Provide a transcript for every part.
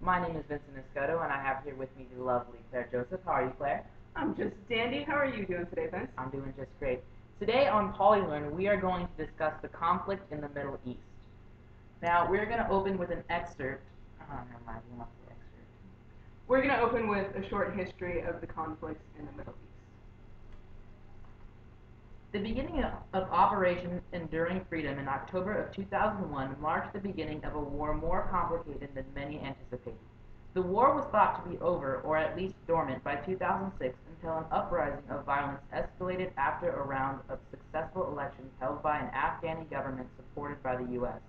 My name is Vincent Escoto, and I have here with me the lovely Claire Joseph. How are you, Claire? I'm just dandy. How are you doing today, Vince? I'm doing just great. Today on PolyLearn, we are going to discuss the conflict in the Middle East. Now, we're going to open with an excerpt. Never mind, we must say excerpt. We're going to open with a short history of the conflicts in the Middle East. The beginning of Operation Enduring Freedom in October of 2001 marked the beginning of a war more complicated than many anticipated. The war was thought to be over, or at least dormant, by 2006 until an uprising of violence escalated after a round of successful elections held by an Afghani government supported by the U.S.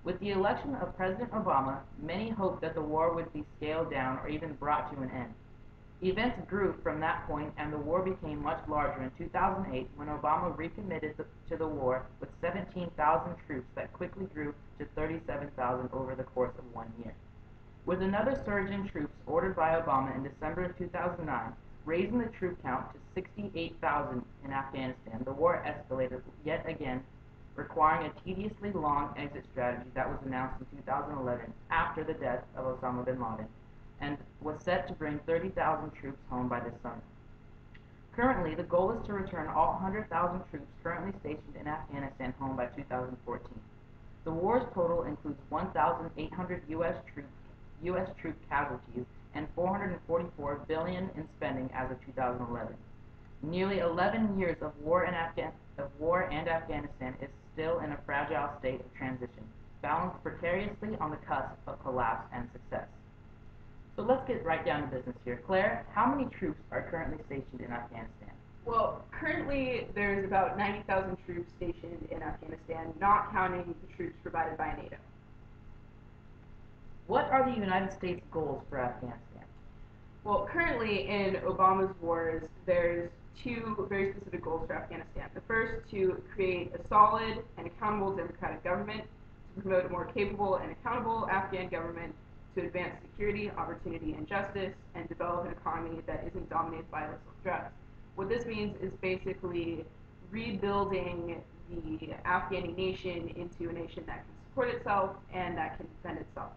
With the election of President Obama, many hoped that the war would be scaled down or even brought to an end. Events grew from that point, and the war became much larger in 2008 when Obama recommitted to the war with 17,000 troops that quickly grew to 37,000 over the course of 1 year. With another surge in troops ordered by Obama in December of 2009, raising the troop count to 68,000 in Afghanistan, the war escalated yet again, requiring a tediously long exit strategy that was announced in 2011 after the death of Osama bin Laden, and was set to bring 30,000 troops home by this summer. Currently, the goal is to return all 100,000 troops currently stationed in Afghanistan home by 2014. The war's total includes 1,800 U.S. troop casualties and $444 billion in spending as of 2011. Nearly 11 years of war and Afghanistan is still in a fragile state of transition, balanced precariously on the cusp of collapse and success. So let's get right down to business here. Claire, how many troops are currently stationed in Afghanistan? Well, currently there's about 90,000 troops stationed in Afghanistan, not counting the troops provided by NATO. What are the United States' goals for Afghanistan? Well, currently in Obama's wars, there's two very specific goals for Afghanistan. The first, to create a solid and accountable democratic government, to promote a more capable and accountable Afghan government, to advance security, opportunity, and justice, and develop an economy that isn't dominated by illicit drugs. What this means is basically rebuilding the Afghani nation into a nation that can support itself and that can defend itself.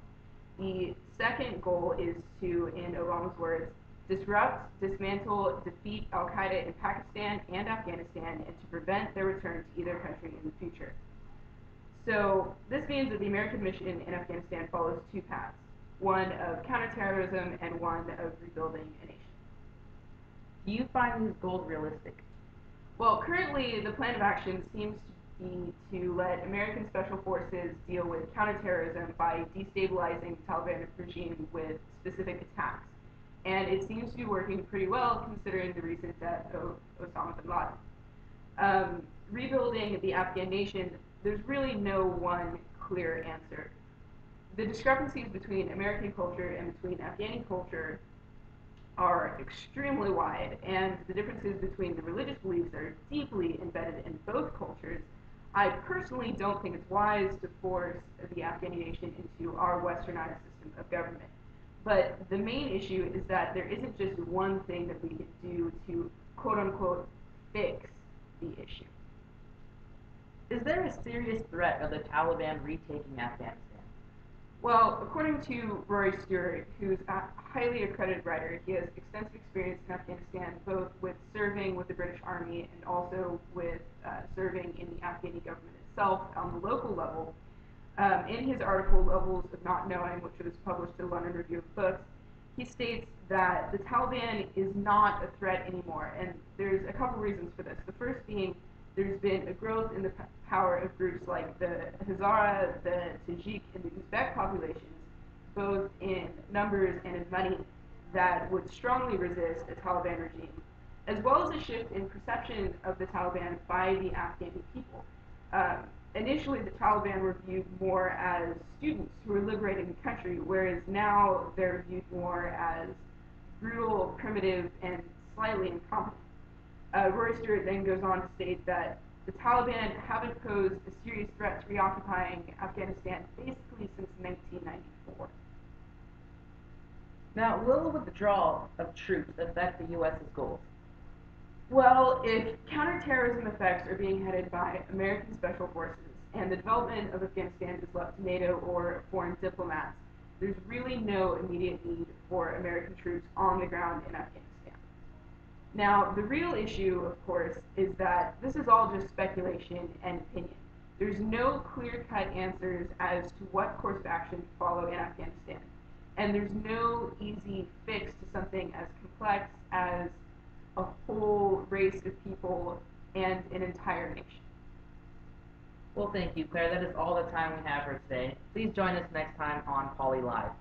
The second goal is to, in Obama's words, disrupt, dismantle, defeat al-Qaeda in Pakistan and Afghanistan, and to prevent their return to either country in the future. So this means that the American mission in Afghanistan follows two paths, one of counterterrorism and one of rebuilding a nation. Do you find these goals realistic? Well, currently the plan of action seems to be to let American special forces deal with counterterrorism by destabilizing the Taliban regime with specific attacks. And it seems to be working pretty well considering the recent death of Osama bin Laden. Rebuilding the Afghan nation, there's really no one clear answer. The discrepancies between American culture and between Afghani culture are extremely wide, and the differences between the religious beliefs are deeply embedded in both cultures. I personally don't think it's wise to force the Afghani nation into our westernized system of government. But the main issue is that there isn't just one thing that we can do to quote unquote fix the issue. Is there a serious threat of the Taliban retaking Afghanistan? Well, according to Rory Stewart, who's a highly accredited writer, he has extensive experience in Afghanistan, both with serving with the British Army and also with serving in the Afghani government itself on the local level. In his article, Levels of Not Knowing, which was published in the London Review of Books, he states that the Taliban is not a threat anymore, and there's a couple reasons for this. The first being there's been a growth in the power of groups like the Hazara, the Tajik, and the Uzbek populations, both in numbers and in money, that would strongly resist a Taliban regime, as well as a shift in perception of the Taliban by the Afghani people. Initially, the Taliban were viewed more as students who were liberating the country, whereas now they're viewed more as brutal, primitive, and slightly incompetent. Rory Stewart then goes on to state that the Taliban haven't posed a serious threat to reoccupying Afghanistan basically since 1994. Now, will the withdrawal of troops affect the U.S.'s goals? Well, if counterterrorism effects are being headed by American special forces and the development of Afghanistan is left to NATO or foreign diplomats, there's really no immediate need for American troops on the ground in Afghanistan. Now, the real issue, of course, is that this is all just speculation and opinion. There's no clear-cut answers as to what course of action to follow in Afghanistan, and there's no easy fix to something as complex as a whole race of people and an entire nation. Well, thank you, Claire. That is all the time we have for today. Please join us next time on Poly Live.